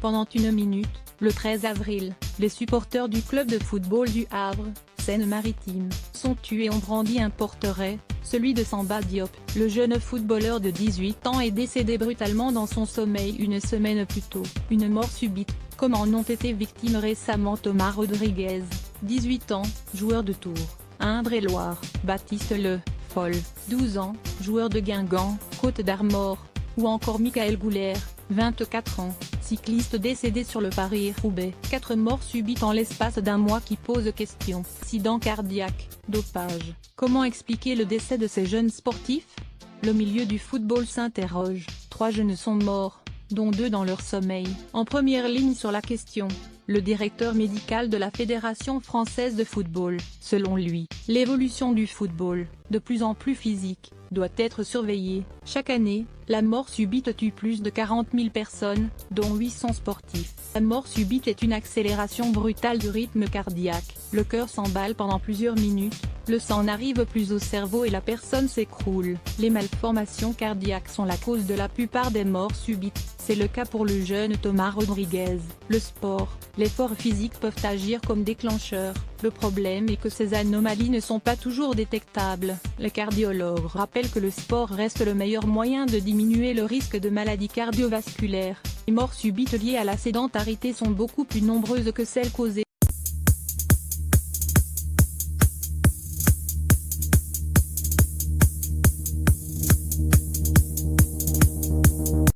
Pendant une minute, le 13 avril, les supporters du club de football du Havre, Seine-Maritime, sont tués et ont brandi un portrait, celui de Samba Diop. Le jeune footballeur de 18 ans est décédé brutalement dans son sommeil une semaine plus tôt. Une mort subite, comme en ont été victimes récemment Thomas Rodriguez, 18 ans, joueur de Tours, Indre-et-Loire, Baptiste Le Foll, 12 ans, joueur de Guingamp, Côte d'Armor, ou encore Michael Goulère, 24 ans, cycliste décédé sur le Paris-Roubaix. 4 morts subites en l'espace d'un mois qui posent question. Accident cardiaque, dopage. Comment expliquer le décès de ces jeunes sportifs? Le milieu du football s'interroge. 3 jeunes sont morts, dont 2 dans leur sommeil. En première ligne sur la question, le directeur médical de la Fédération française de football. Selon lui, l'évolution du football, de plus en plus physique, doit être surveillée. Chaque année, la mort subite tue plus de 40 000 personnes, dont 800 sportifs. La mort subite est une accélération brutale du rythme cardiaque. Le cœur s'emballe pendant plusieurs minutes, le sang n'arrive plus au cerveau et la personne s'écroule. Les malformations cardiaques sont la cause de la plupart des morts subites. C'est le cas pour le jeune Thomas Rodriguez. Le sport, l'effort physique peuvent agir comme déclencheurs. Le problème est que ces anomalies ne sont pas toujours détectables. Les cardiologues rappellent que le sport reste le meilleur moyen de diminuer le risque de maladies cardiovasculaires. Les morts subites liées à la sédentarité sont beaucoup plus nombreuses que celles causées